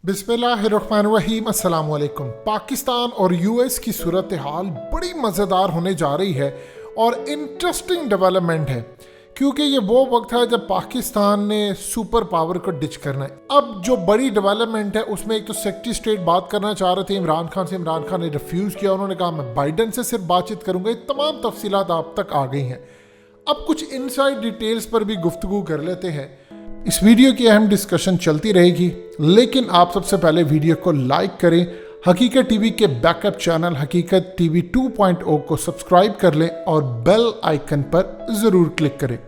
बिस्मिल्लाहिर्रहमानिर्रहीम, अस्सलाम वालेकुम। पाकिस्तान और यूएस की सूरत हाल बड़ी मज़ेदार होने जा रही है और इंटरेस्टिंग डेवलपमेंट है, क्योंकि ये वो वक्त है जब पाकिस्तान ने सुपर पावर को डिच करना है। अब जो बड़ी डेवलपमेंट है उसमें एक तो सेक्रेटरी स्टेट बात करना चाह रहे थे इमरान खान से, इमरान खान ने रिफ्यूज़ किया। उन्होंने कहा मैं बाइडन से सिर्फ बातचीत करूँगा। ये तमाम तफसीलात आप तक आ गई हैं। अब कुछ इनसाइड डिटेल्स पर भी गुफ्तगू कर लेते हैं। इस वीडियो की अहम डिस्कशन चलती रहेगी, लेकिन आप सबसे पहले वीडियो को लाइक करें, हकीकत टीवी के बैकअप चैनल हकीकत टीवी 2.0 को सब्सक्राइब कर लें और बेल आइकन पर ज़रूर क्लिक करें।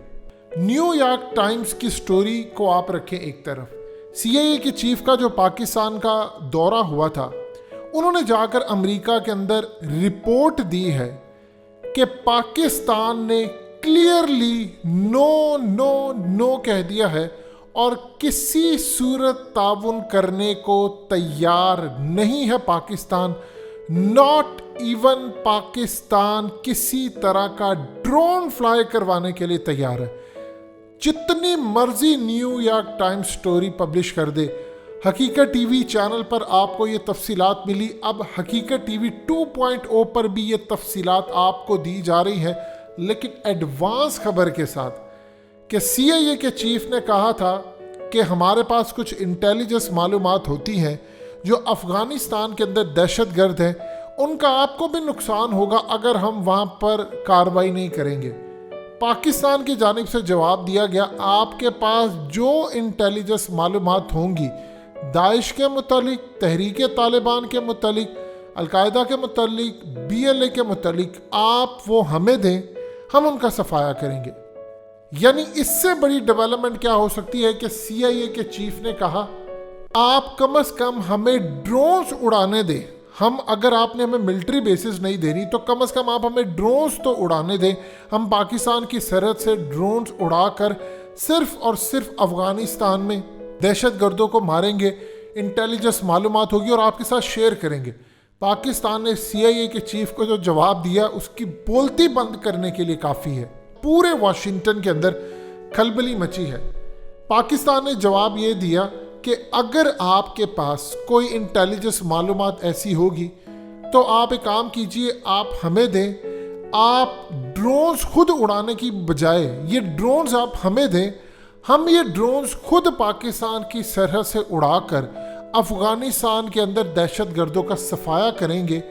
न्यूयॉर्क टाइम्स की स्टोरी को आप रखें एक तरफ। सीआईए के चीफ का जो पाकिस्तान का दौरा हुआ था, उन्होंने जाकर अमेरिका के अंदर रिपोर्ट दी है कि पाकिस्तान ने क्लियरली नो नो नो कह दिया है और किसी सूरत ताउन करने को तैयार नहीं है पाकिस्तान। नॉट इवन पाकिस्तान किसी तरह का ड्रोन फ्लाई करवाने के लिए तैयार है। जितनी मर्जी न्यूयॉर्क टाइम्स स्टोरी पब्लिश कर दे, हकीकत टीवी चैनल पर आपको ये तफसीलात मिली। अब हकीकत टीवी 2.0 पर भी ये तफसीलात आपको दी जा रही हैं, लेकिन एडवांस खबर के साथ कि सीआईए के चीफ ने कहा था कि हमारे पास कुछ इंटेलिजेंस मालूमात होती हैं जो अफ़गानिस्तान के अंदर दहशतगर्द हैं, उनका आपको भी नुकसान होगा अगर हम वहाँ पर कार्रवाई नहीं करेंगे। पाकिस्तान की जानिब से जवाब दिया गया, आपके पास जो इंटेलिजेंस मालूमात होंगी दाइश के मुतालिक, तहरीक तालिबान के मुतालिक, अलकायदा के मुतालिक, बीएलए के मुतालिक, आप वो हमें दें, हम उनका सफाया करेंगे। यानी इससे बड़ी डेवलपमेंट क्या हो सकती है कि सीआईए के चीफ ने कहा आप कम से कम हमें ड्रोन्स उड़ाने दें। हम अगर आपने हमें मिलिट्री बेसिस नहीं देनी तो कम से कम आप हमें ड्रोन्स तो उड़ाने दें। हम पाकिस्तान की सरहद से ड्रोन्स उड़ाकर सिर्फ और सिर्फ अफगानिस्तान में दहशतगर्दों को मारेंगे, इंटेलिजेंस मालूमात होगी और आपके साथ शेयर करेंगे। पाकिस्तान ने सीआईए के चीफ को जो जवाब दिया उसकी बोलती बंद करने के लिए काफ़ी है। पूरे वाशिंगटन के अंदर खलबली मची है। पाकिस्तान ने जवाब ये दिया कि अगर आपके पास कोई इंटेलिजेंस मालूमात ऐसी होगी तो आप एक काम कीजिए, आप हमें दें। आप ड्रोन्स खुद उड़ाने की बजाय ये ड्रोन्स आप हमें दें, हम ये ड्रोन्स खुद पाकिस्तान की सरहद से उड़ाकर अफ़गानिस्तान के अंदर दहशतगर्दों का सफाया करेंगे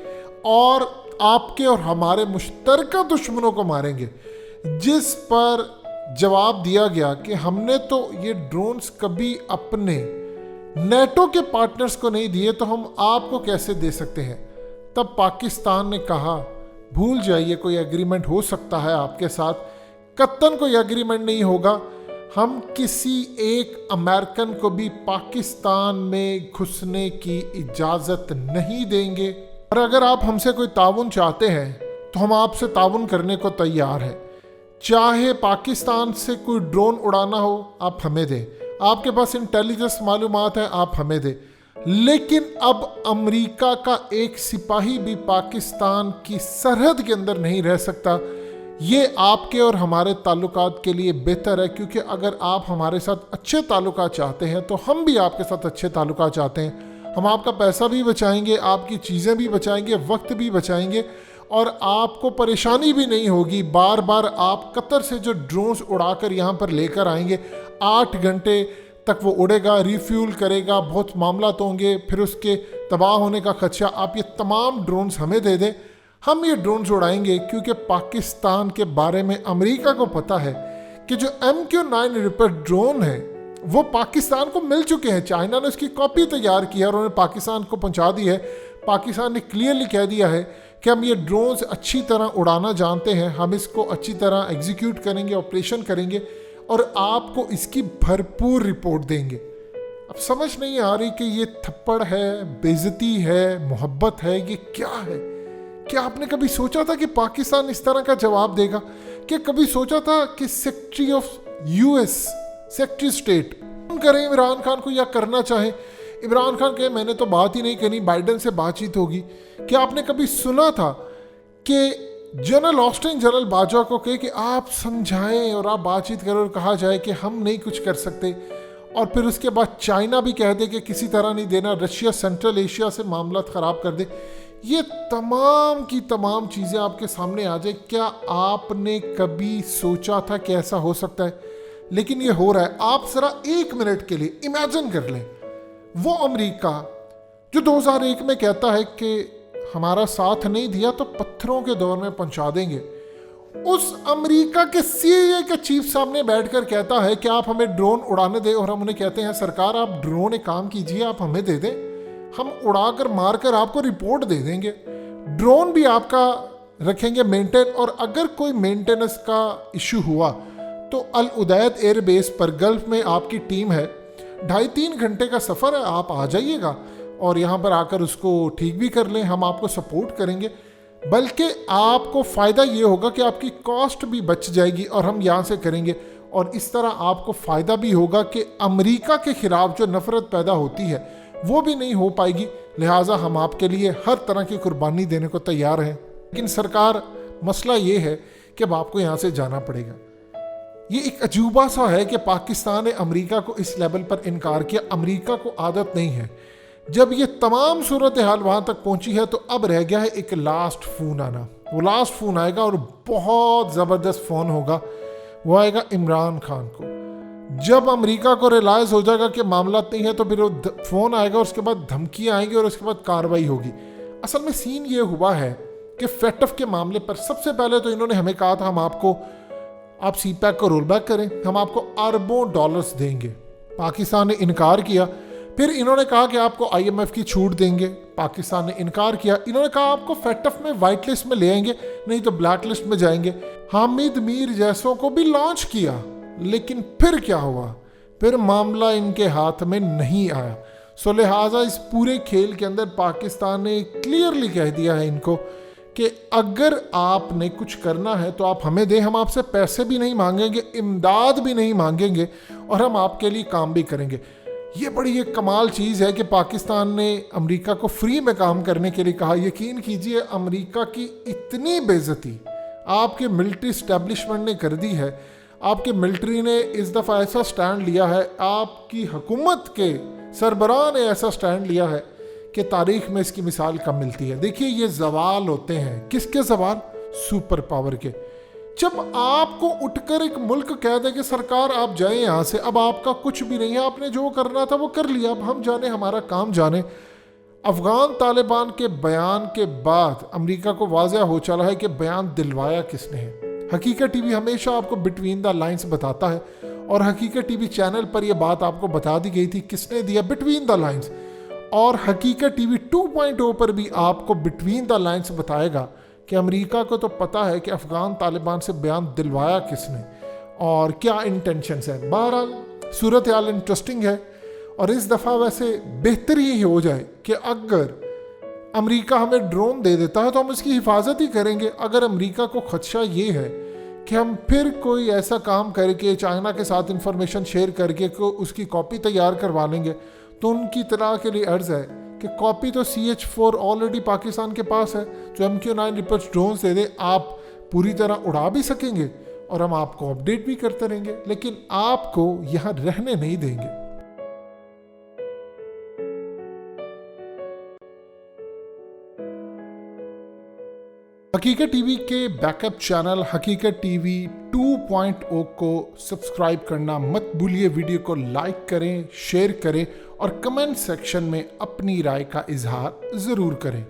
और आपके और हमारे मुश्तरका दुश्मनों को मारेंगे। जिस पर जवाब दिया गया कि हमने तो ये ड्रोन्स कभी अपने नेटो के पार्टनर्स को नहीं दिए, तो हम आपको कैसे दे सकते हैं। तब पाकिस्तान ने कहा भूल जाइए, कोई एग्रीमेंट हो सकता है आपके साथ, कत्तन कोई एग्रीमेंट नहीं होगा। हम किसी एक अमेरिकन को भी पाकिस्तान में घुसने की इजाज़त नहीं देंगे और अगर आप हमसे कोई ताउन चाहते हैं तो हम आपसे ताउन करने को तैयार हैं। चाहे पाकिस्तान से कोई ड्रोन उड़ाना हो आप हमें दें, आपके पास इंटेलिजेंस मालूमात है आप हमें दें, लेकिन अब अमेरिका का एक सिपाही भी पाकिस्तान की सरहद के अंदर नहीं रह सकता। ये आपके और हमारे ताल्लुकात के लिए बेहतर है, क्योंकि अगर आप हमारे साथ अच्छे ताल्लुकात चाहते हैं तो हम भी आपके साथ अच्छे ताल्लुकात चाहते हैं। हम आपका पैसा भी बचाएंगे, आपकी चीज़ें भी बचाएंगे, वक्त भी बचाएंगे और आपको परेशानी भी नहीं होगी। बार बार आप कतर से जो ड्रोन्स उड़ाकर यहाँ पर लेकर आएंगे, 8 घंटे तक वो उड़ेगा, रिफ्यूल करेगा, बहुत मामला तो होंगे, फिर उसके तबाह होने का खदशा। आप ये तमाम ड्रोन्स हमें दे दें, हम ये ड्रोन्स उड़ाएंगे, क्योंकि पाकिस्तान के बारे में अमेरिका को पता है कि जो MQ-9 रिपर ड्रोन है वो पाकिस्तान को मिल चुके हैं। चाइना ने उसकी कॉपी तैयार की है और उन्होंने पाकिस्तान को पहुंचा दी है। पाकिस्तान ने क्लियरली कह दिया है कि हम ये ड्रोन्स अच्छी तरह उड़ाना जानते हैं, हम इसको अच्छी तरह एग्जीक्यूट करेंगे, ऑपरेशन करेंगे और आपको इसकी भरपूर रिपोर्ट देंगे। अब समझ नहीं आ रही कि ये थप्पड़ है, बेइज्जती है, मोहब्बत है, ये क्या है। क्या आपने कभी सोचा था कि पाकिस्तान इस तरह का जवाब देगा? क्या कभी सोचा था कि secretary of US, secretary state करें इमरान खान को या करना चाहें? इमरान खान कहे मैंने तो बात ही नहीं करनी, बाइडन से बातचीत होगी। क्या आपने कभी सुना था कि जनरल ऑस्टिन जनरल बाजवा को कहे कि आप समझाएं और आप बातचीत करें और कहा जाए कि हम नहीं कुछ कर सकते? اور پھر اس کے بعد چائنا بھی کہہ دے کہ کسی طرح نہیں دینا, رشیا سینٹرل ایشیا سے معاملات خراب کر دے, یہ تمام کی تمام چیزیں آپ کے سامنے آ جائیں. کیا آپ نے کبھی سوچا تھا کہ ایسا ہو سکتا ہے؟ لیکن یہ ہو رہا ہے. آپ ذرا ایک منٹ کے لیے امیجن کر لیں, وہ امریکہ جو 2001 میں کہتا ہے کہ ہمارا ساتھ نہیں دیا تو پتھروں کے دور میں پہنچا دیں گے, اس امریکہ کے سی اے کے چیف سامنے بیٹھ کر کہتا ہے کہ آپ ہمیں ڈرون اڑانے دیں, اور ہم انہیں کہتے ہیں سرکار آپ ڈرون ایک کام کیجئے, آپ ہمیں دے دیں, ہم اڑا کر مار کر آپ کو رپورٹ دے دیں گے, ڈرون بھی آپ کا رکھیں گے مینٹین, اور اگر کوئی مینٹیننس کا ایشو ہوا تو العدید ایئر بیس پر گلف میں آپ کی ٹیم ہے, 2.5-3 گھنٹے کا سفر ہے, آپ آ جائیے گا اور یہاں پر آ کر اس کو ٹھیک بھی کر لیں, ہم آپ کو سپورٹ کریں گے. بلکہ آپ کو فائدہ یہ ہوگا کہ آپ کی کاسٹ بھی بچ جائے گی اور ہم یہاں سے کریں گے, اور اس طرح آپ کو فائدہ بھی ہوگا کہ امریکہ کے خلاف جو نفرت پیدا ہوتی ہے وہ بھی نہیں ہو پائے گی. لہٰذا ہم آپ کے لیے ہر طرح کی قربانی دینے کو تیار ہیں. لیکن سرکار مسئلہ یہ ہے کہ اب آپ کو یہاں سے جانا پڑے گا. یہ ایک عجوبہ سا ہے کہ پاکستان نے امریکہ کو اس لیول پر انکار کیا. امریکہ کو عادت نہیں ہے, جب یہ تمام صورتحال وہاں تک پہنچی ہے تو اب رہ گیا ہے ایک لاسٹ فون آنا. وہ لاسٹ فون آئے گا اور بہت زبردست فون ہوگا, وہ آئے گا عمران خان کو. جب امریکہ کو ریلائز ہو جائے گا کہ معاملات نہیں ہے تو پھر وہ فون آئے گا, اور اس کے بعد دھمکیاں آئیں گی, اور اس کے بعد کارروائی ہوگی. اصل میں سین یہ ہوا ہے کہ فیٹف کے معاملے پر سب سے پہلے تو انہوں نے ہمیں کہا تھا ہم آپ سی پیک کو رول بیک کریں, ہم آپ کو اربوں ڈالرز دیں گے. پاکستان نے انکار کیا. پھر انہوں نے کہا کہ آپ کو آئی ایم ایف کی چھوٹ دیں گے, پاکستان نے انکار کیا. انہوں نے کہا آپ کو فیٹف میں وائٹ لسٹ میں لے آئیں گے, نہیں تو بلیک لسٹ میں جائیں گے. حامد میر جیسوں کو بھی لانچ کیا, لیکن پھر کیا ہوا, پھر معاملہ ان کے ہاتھ میں نہیں آیا. سو لہٰذا اس پورے کھیل کے اندر پاکستان نے کلیئرلی کہہ دیا ہے ان کو کہ اگر آپ نے کچھ کرنا ہے تو آپ ہمیں دیں, ہم آپ سے پیسے بھی نہیں مانگیں گے, امداد بھی نہیں مانگیں گے, اور ہم آپ کے لیے کام بھی کریں گے. یہ بڑی ایک کمال چیز ہے کہ پاکستان نے امریکہ کو فری میں کام کرنے کے لیے کہا. یقین کیجئے امریکہ کی اتنی بے عزتی آپ کے ملٹری اسٹیبلشمنٹ نے کر دی ہے, آپ کے ملٹری نے اس دفعہ ایسا سٹینڈ لیا ہے, آپ کی حکومت کے سربراہ نے ایسا سٹینڈ لیا ہے کہ تاریخ میں اس کی مثال کم ملتی ہے. دیکھیے یہ زوال ہوتے ہیں, کس کے زوال؟ سپر پاور کے. جب آپ کو اٹھ کر ایک ملک کہہ دے کہ سرکار آپ جائیں یہاں سے, اب آپ کا کچھ بھی نہیں ہے, آپ نے جو کرنا تھا وہ کر لیا, اب ہم جانے ہمارا کام جانے. افغان طالبان کے بیان کے بعد امریکہ کو واضح ہو چلا ہے کہ بیان دلوایا کس نے ہے. حقیقت ٹی وی ہمیشہ آپ کو بٹوین دا لائنز بتاتا ہے, اور حقیقت ٹی وی چینل پر یہ بات آپ کو بتا دی گئی تھی کس نے دیا, بٹوین دا لائنز. اور حقیقت ٹی وی 2.0 پر بھی آپ کو بٹوین دا لائنز بتائے گا کہ امریکہ کو تو پتا ہے کہ افغان طالبان سے بیان دلوایا کس نے اور کیا انٹینشنز ہیں. بہرحال صورتحال انٹرسٹنگ ہے, اور اس دفعہ ویسے بہتر یہ ہو جائے کہ اگر امریکہ ہمیں ڈرون دے دیتا ہے تو ہم اس کی حفاظت ہی کریں گے. اگر امریکہ کو خدشہ یہ ہے کہ ہم پھر کوئی ایسا کام کر کے چائنا کے ساتھ انفارمیشن شیئر کر کے اس کی کاپی تیار کروا لیں گے, تو ان کی اطلاع کے لیے عرض ہے کہ کاپی تو CH-4 آلریڈی پاکستان کے پاس ہے, جو MQ-9 ریپرس ڈرونز دے دے, آپ پوری طرح اڑا بھی سکیں گے اور ہم آپ کو اپڈیٹ بھی کرتے رہیں گے, لیکن آپ کو یہاں رہنے نہیں دیں گے. حقیقت ٹی وی کے بیک اپ چینل حقیقت ٹی وی 2.0 کو سبسکرائب کرنا مت بھولیے. ویڈیو کو لائک کریں, شیئر کریں, اور کمنٹ سیکشن میں اپنی رائے کا اظہار ضرور کریں.